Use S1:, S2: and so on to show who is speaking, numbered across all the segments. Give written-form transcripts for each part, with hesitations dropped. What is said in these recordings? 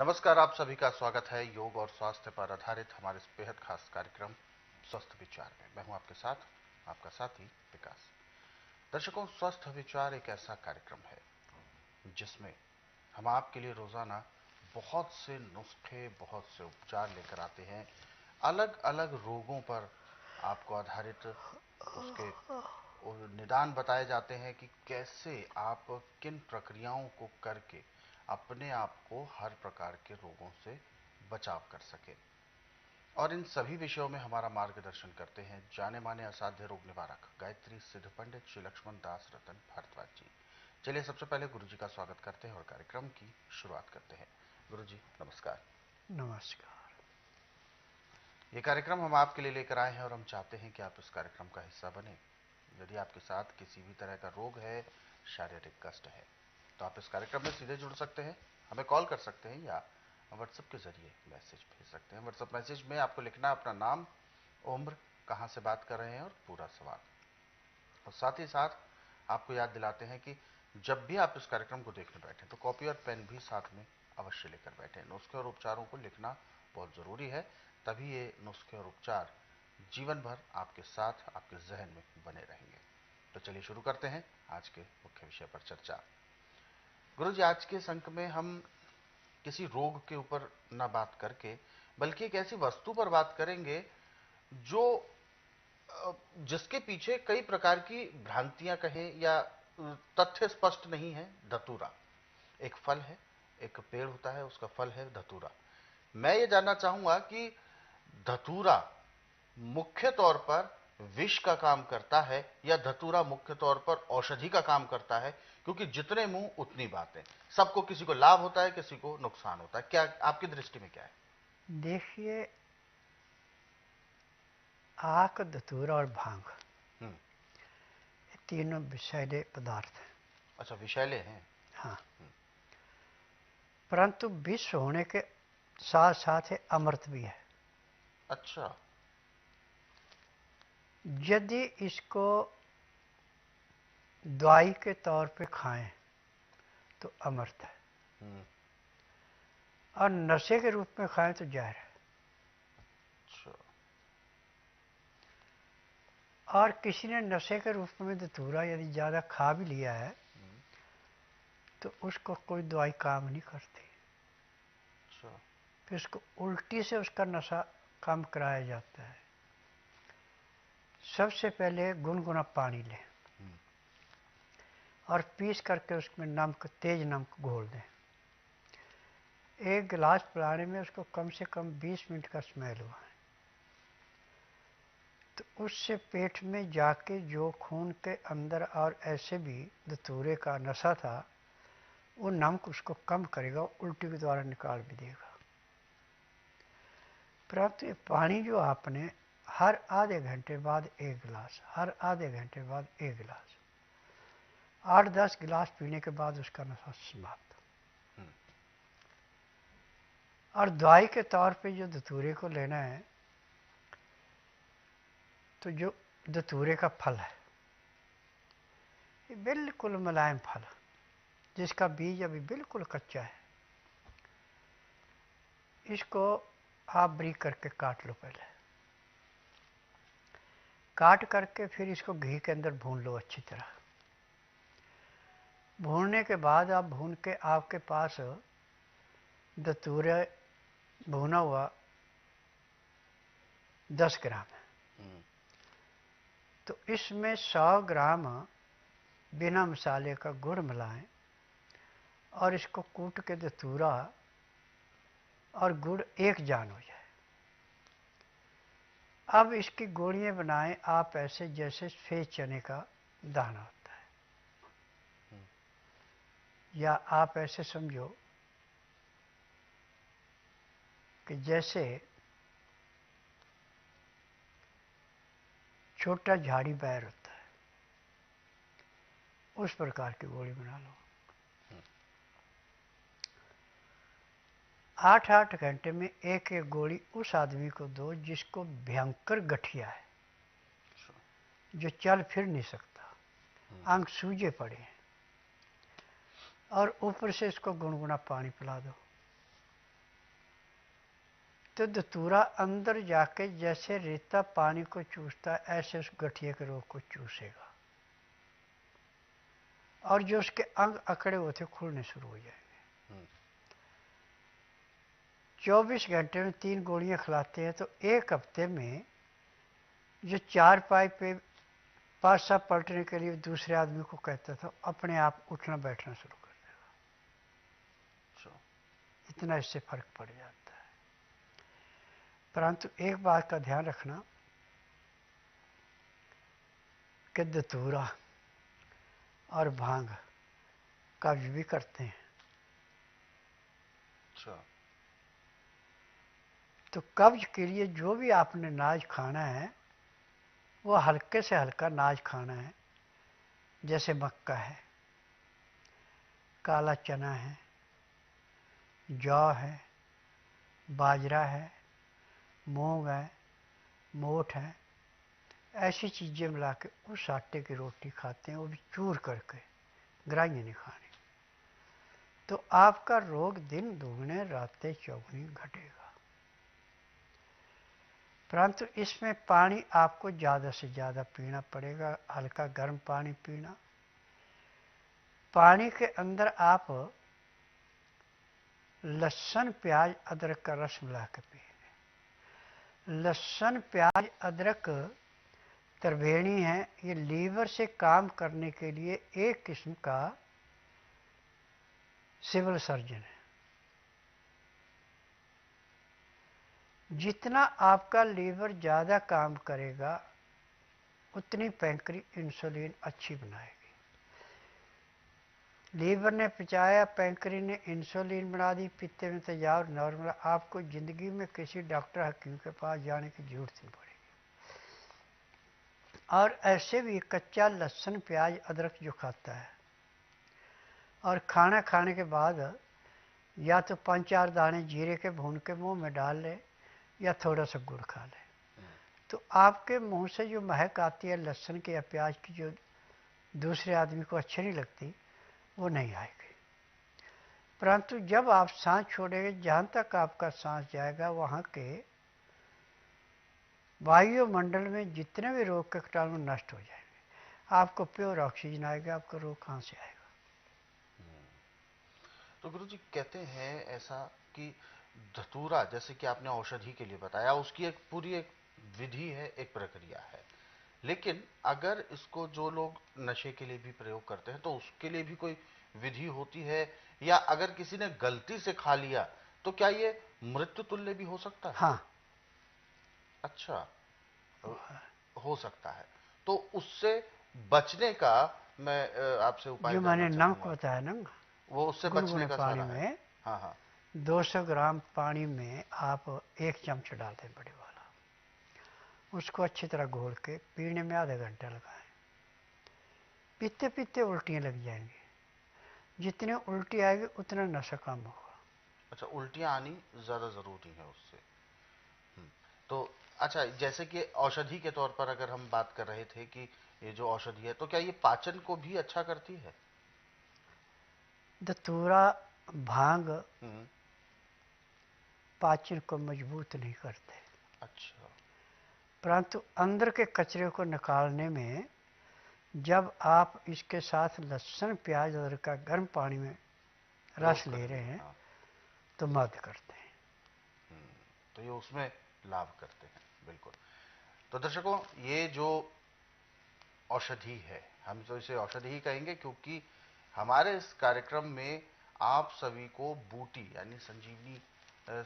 S1: नमस्कार, आप सभी का स्वागत है योग और स्वास्थ्य पर आधारित हमारे इस बेहद खास कार्यक्रम स्वस्थ विचार में। मैं हूं आपके साथ, आपका साथी विकास। दर्शकों, स्वस्थ विचार एक ऐसा कार्यक्रम है जिसमें हम आपके लिए रोजाना बहुत से नुस्खे, बहुत से उपचार लेकर आते हैं। अलग अलग रोगों पर आपको आधारित उसके निदान बताए जाते हैं कि कैसे आप किन प्रक्रियाओं को करके अपने आप को हर प्रकार के रोगों से बचाव कर सके। और इन सभी विषयों में हमारा मार्गदर्शन करते हैं जाने माने असाध्य रोग निवारक गायत्री सिद्ध पंडित श्री लक्ष्मण दास रतन भारद्वाज जी। चलिए सबसे पहले गुरु जी का स्वागत करते हैं और कार्यक्रम की शुरुआत करते हैं। गुरु जी नमस्कार।
S2: नमस्कार।
S1: ये कार्यक्रम हम आपके लिए लेकर आए हैं और हम चाहते हैं कि आप इस कार्यक्रम का हिस्सा बने। यदि आपके साथ किसी भी तरह का रोग है, शारीरिक कष्ट है, तो आप इस कार्यक्रम में सीधे जुड़ सकते हैं, हमें कॉल कर सकते हैं या व्हाट्सएप के जरिए मैसेज भेज सकते हैं। व्हाट्सएप मैसेज में आपको लिखना अपना नाम, उम्र, कहां से बात कर रहे हैं और पूरा सवाल। और साथ ही साथ आपको याद दिलाते हैं कि जब भी आप इस कार्यक्रम को देखने बैठे तो कॉपी और पेन भी साथ में अवश्य लेकर बैठे। नुस्खे और उपचारों को लिखना बहुत जरूरी है, तभी ये नुस्खे और उपचार जीवन भर आपके साथ, आपके जहन में बने रहेंगे। तो चलिए शुरू करते हैं आज के मुख्य विषय पर चर्चा। गुरु जी, आज के इस अंक में हम किसी रोग के ऊपर ना बात करके बल्कि एक ऐसी वस्तु पर बात करेंगे जो जिसके पीछे कई प्रकार की भ्रांतियां कहें या तथ्य स्पष्ट नहीं है। धतूरा एक फल है, एक पेड़ होता है, उसका फल है धतूरा। मैं ये जानना चाहूंगा कि धतूरा मुख्य तौर पर विष का काम करता है या धतूरा मुख्य तौर पर औषधि का काम करता है? क्योंकि जितने मुंह उतनी बातें, सबको किसी को लाभ होता है, किसी को नुकसान होता है। क्या आपकी दृष्टि में क्या है?
S2: देखिए, आक, धतूरा और भांग
S1: हम्म।
S2: ये तीनों विषैले पदार्थ हैं।
S1: अच्छा, विषैले हैं।
S2: हाँ, परंतु विष होने के साथ साथ ये अमृत भी है।
S1: अच्छा।
S2: यदि इसको दवाई के तौर पे खाएं तो अमृत है,
S1: हम्म।
S2: और नशे के रूप में खाएं तो जहर है।
S1: अच्छा।
S2: और किसी ने नशे के रूप में धतूरा यदि ज़्यादा खा भी लिया है तो उसको कोई दवाई काम नहीं करती।
S1: अच्छा।
S2: फिर उसको उल्टी से उसका नशा कम कराया जाता है। सबसे पहले गुनगुना पानी लें और पीस करके उसमें नमक, तेज नमक घोल दें। एक गिलास पिलाने में उसको कम से कम 20 मिनट का स्मेल हुआ है, तो उससे पेट में जाके जो खून के अंदर और ऐसे भी धतूरे का नशा था, वो नमक उसको कम करेगा, उल्टी के द्वारा निकाल भी देगा। परंतु ये पानी जो आपने हर आधे घंटे बाद एक गिलास, हर आधे घंटे बाद एक गिलास, 8-10 गिलास पीने के बाद उसका नशा समाप्त। और दवाई के तौर पे जो धतूरे को लेना है, तो जो धतूरे का फल है ये बिल्कुल मुलायम फल, जिसका बीज अभी बिल्कुल कच्चा है, इसको आप ब्रीक करके काट लो। पहले काट करके फिर इसको घी के अंदर भून लो अच्छी तरह। भूनने के बाद आप भून के आपके पास धतूरे भुना हुआ 10 ग्राम है, तो इसमें 100 ग्राम बिना मसाले का गुड़ मिलाएं और इसको कूट के धतूरा और गुड़ एक जान हो जाए। अब इसकी गोलियां बनाएं आप ऐसे जैसे सफेद चने का दाना होता है, या आप ऐसे समझो कि जैसे छोटा झाड़ी बैर होता है, उस प्रकार की गोली बना लो। 8-8 घंटे में एक एक गोली उस आदमी को दो जिसको भयंकर गठिया है, जो चल फिर नहीं सकता, अंग सूजे पड़े हैं, और ऊपर से इसको गुनगुना पानी पिला दो। तो धतूरा अंदर जाके जैसे रेता पानी को चूसता है ऐसे उस गठिया के रोग को चूसेगा, और जो उसके अंग अकड़े हुए थे खुलने शुरू हो जाएंगे। 24 घंटे में 3 गोलियां खिलाते हैं तो एक हफ्ते में जो 4 पाई पे 5 साल पलटने के लिए दूसरे आदमी को कहता था, अपने आप उठना बैठना शुरू कर देगा। इतना इससे फर्क पड़ जाता है। परंतु एक बात का ध्यान रखना कि धतूरा और भांग कब्ज भी करते हैं। तो कब्ज के लिए जो भी आपने अनाज खाना है वो हल्के से हल्का अनाज खाना है, जैसे मक्का है, काला चना है, जौ है, बाजरा है, मूंग है, मोठ है, ऐसी चीज़ें मिला के उस आटे की रोटी खाते हैं, वो भी चूर करके, ग्राइयाँ नहीं खानी। तो आपका रोग दिन दुगने रातें चौगुनी घटेगा। परंतु इसमें पानी आपको ज़्यादा से ज़्यादा पीना पड़ेगा, हल्का गर्म पानी पीना। पानी के अंदर आप लहसुन प्याज अदरक का रस मिला के पिएंगे। लहसुन प्याज अदरक त्रिवेणी है, ये लीवर से काम करने के लिए एक किस्म का सिविल सर्जन है। जितना आपका लीवर ज़्यादा काम करेगा उतनी पैंक्री इंसुलिन अच्छी बनाएगी। लीवर ने पचाया, पैंक्री ने इंसुलिन बना दी, पित्ते में तेजाब नॉर्मल, आपको ज़िंदगी में किसी डॉक्टर हकीम के पास जाने की जरूरत नहीं पड़ेगी। और ऐसे भी कच्चा लहसुन प्याज अदरक जो खाता है और खाना खाने के बाद या तो 5-4 दाने जीरे के भून के मुंह में डाल ले या थोड़ा सा गुड़ खा ले, तो आपके मुंह से जो महक आती है लहसुन की या प्याज की, जो दूसरे आदमी को अच्छी नहीं लगती, वो नहीं आएगी। परंतु जब आप सांस छोड़ेंगे, जहाँ तक आपका सांस जाएगा वहाँ के वायुमंडल में जितने भी रोग के कीटाणु नष्ट हो जाएंगे, आपको प्योर ऑक्सीजन आएगा, आपका रोग कहाँ से आएगा।
S1: तो गुरुजी कहते हैं ऐसा कि धतूरा, जैसे कि आपने औषधि के लिए बताया, उसकी एक पूरी एक विधि है, एक प्रक्रिया है। लेकिन अगर इसको जो लोग नशे के लिए भी प्रयोग करते हैं तो उसके लिए भी कोई विधि होती है, या अगर किसी ने गलती से खा लिया तो क्या ये मृत्यु तुल्य भी हो सकता है?
S2: हाँ,
S1: अच्छा, हो सकता है। तो उससे बचने का मैं आपसे उपाय
S2: जो
S1: जानना
S2: मैंने नमक
S1: चाहूंगा।
S2: बताया ना,
S1: वो उससे बचने
S2: गुनगुने
S1: का
S2: पानी
S1: सारा है।
S2: में
S1: हाँ हाँ।
S2: 200 ग्राम पानी में आप 1 चम्मच डाल दें बड़े वाला, उसको अच्छी तरह घोल के पीने में आधा घंटा लगाएं। पीते पीते उल्टियाँ लग जाएंगी, जितनी उल्टी आएगी उतना नशा कम होगा।
S1: अच्छा, उल्टियां आनी ज्यादा जरूरी है उससे। तो अच्छा, जैसे कि औषधि के तौर पर अगर हम बात कर रहे थे कि ये जो औषधि है, तो क्या ये पाचन को भी अच्छा करती है?
S2: धतूरा भांग
S1: हम्म।
S2: पाचन को मजबूत नहीं करते,
S1: अच्छा।
S2: परंतु अंदर के कचरे को निकालने में जब आप इसके साथ लहसुन प्याज अदरक का गर्म पानी में रस
S1: प्रयोग
S2: ले रहे
S1: करेंगे,
S2: हैं
S1: हाँ।
S2: तो मदद करते हैं।
S1: तो ये उसमें लाभ करते हैं, बिल्कुल। तो दर्शकों, ये जो औषधि है, हम तो इसे औषधि ही कहेंगे क्योंकि हमारे इस कार्यक्रम में आप सभी को बूटी यानी संजीवनी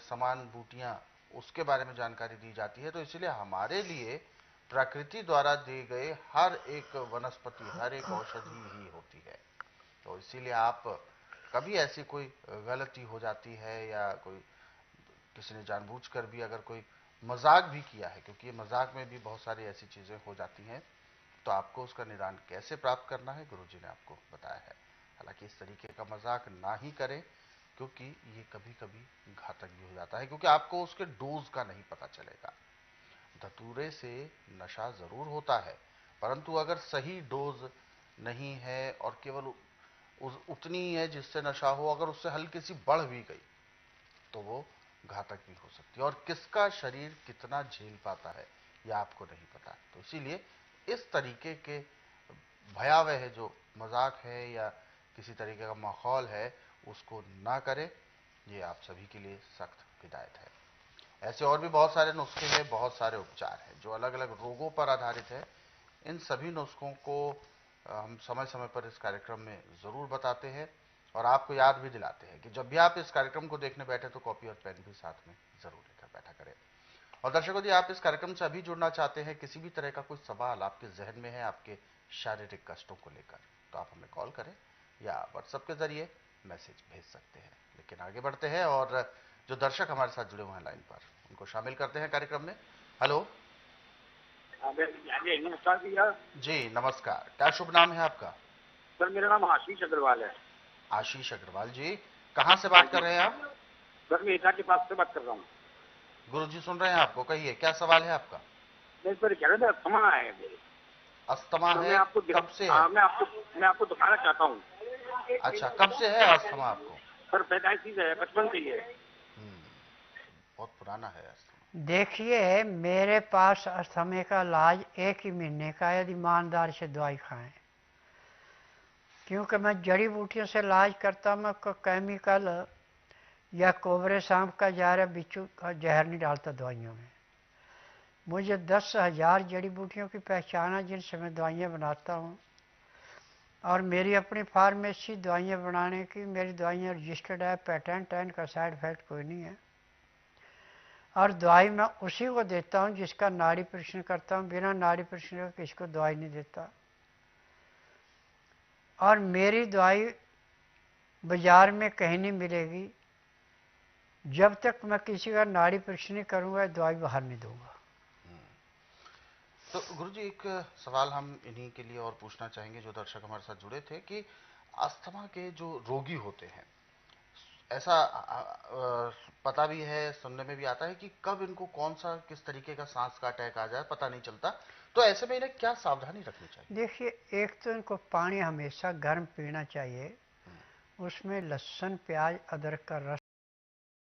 S1: समान बूटियां, उसके बारे में जानकारी दी जाती है। तो इसलिए हमारे लिए प्रकृति द्वारा दिए गए हर एक वनस्पति, हर एक औषधि ही होती है। तो इसीलिए आप कभी ऐसी कोई गलती हो जाती है या कोई किसी ने जानबूझकर भी अगर कोई मजाक भी किया है, क्योंकि ये मजाक में भी बहुत सारी ऐसी चीजें हो जाती हैं, तो आपको उसका निदान कैसे प्राप्त करना है गुरुजी ने आपको बताया है। हालांकि इस तरीके का मजाक ना ही करें, क्योंकि ये कभी कभी घातक भी हो जाता है, क्योंकि आपको उसके डोज का नहीं पता चलेगा। धतूरे से नशा जरूर होता है, परंतु अगर सही डोज नहीं है और केवल उतनी है जिससे नशा हो, अगर उससे हल्की सी बढ़ भी गई तो वो घातक भी हो सकती है, और किसका शरीर कितना झेल पाता है यह आपको नहीं पता। तो इसीलिए इस तरीके के भयावह जो मजाक है या किसी तरीके का माहौल है उसको ना करें, ये आप सभी के लिए सख्त हिदायत है। ऐसे और भी बहुत सारे नुस्खे हैं, बहुत सारे उपचार हैं जो अलग अलग रोगों पर आधारित है। इन सभी नुस्खों को हम समय समय पर इस कार्यक्रम में जरूर बताते हैं और आपको याद भी दिलाते हैं कि जब भी आप इस कार्यक्रम को देखने बैठे तो कॉपी और पेन भी साथ में जरूर लेकर बैठा करें। और दर्शकों, यदि आप इस कार्यक्रम से अभी जुड़ना चाहते हैं, किसी भी तरह का कोई सवाल आपके जहन में है आपके शारीरिक कष्टों को लेकर, तो आप हमें कॉल करें या व्हाट्सएप के जरिए मैसेज भेज सकते हैं। लेकिन आगे बढ़ते हैं और जो दर्शक हमारे साथ जुड़े हुए हैं लाइन पर, उनको शामिल करते हैं कार्यक्रम में। हेलो।
S3: नमस्कार भैया।
S1: जी नमस्कार, क्या शुभ नाम है आपका?
S3: सर मेरा नाम आशीष अग्रवाल है।
S1: आशीष अग्रवाल जी, कहाँ से बात कर रहे हैं आप?
S3: सर मैं एटा के पास से बात कर रहा हूँ।
S1: गुरुजी सुन रहे हैं आपको, कहिए क्या सवाल है आपका?
S3: नहीं सर, कह रहे थे अस्थमा है मेरे।
S1: अस्थमा
S3: तो
S1: है? कब से है?
S3: मैं आपको दिखाना चाहता हूँ।
S1: अच्छा, कब से है अस्थमा आपको?
S3: सर पैदाइशी है, बचपन से ही है।
S1: बहुत पुराना है अस्थमा।
S2: देखिए, मेरे पास अस्थमे का इलाज 1 ही महीने का है, यदि ईमानदार से दवाई खाएं। क्योंकि मैं जड़ी बूटियों से इलाज करता, मैं केमिकल या कोबरे सांप का जहर या बिच्छू का जहर नहीं डालता दवाइयों में। मुझे 10,000 जड़ी बूटियों की पहचान है जिनसे मैं दवाइयाँ बनाता हूँ, और मेरी अपनी फार्मेसी दवाइयाँ बनाने की, मेरी दवाइयाँ रजिस्टर्ड है, पेटेंट है, इनका साइड इफेक्ट कोई नहीं है। और दवाई मैं उसी को देता हूँ जिसका नाड़ी परीक्षण करता हूँ, बिना नाड़ी परीक्षण के किसी को दवाई नहीं देता। और मेरी दवाई बाजार में कहीं नहीं मिलेगी जब तक मैं किसी का नाड़ी परीक्षण नहीं करूँगा, दवाई बाहर नहीं दूंगा।
S1: तो गुरुजी, एक सवाल हम इन्हीं के लिए और पूछना चाहेंगे जो दर्शक हमारे साथ जुड़े थे कि अस्थमा के जो रोगी होते हैं, ऐसा पता भी है, सुनने में भी आता है कि कब इनको कौन सा किस तरीके का सांस का अटैक आ जाए पता नहीं चलता, तो ऐसे में इन्हें क्या सावधानी रखनी चाहिए?
S2: देखिए, एक तो इनको पानी हमेशा गर्म पीना चाहिए, उसमें लहसुन, प्याज, अदरक का रस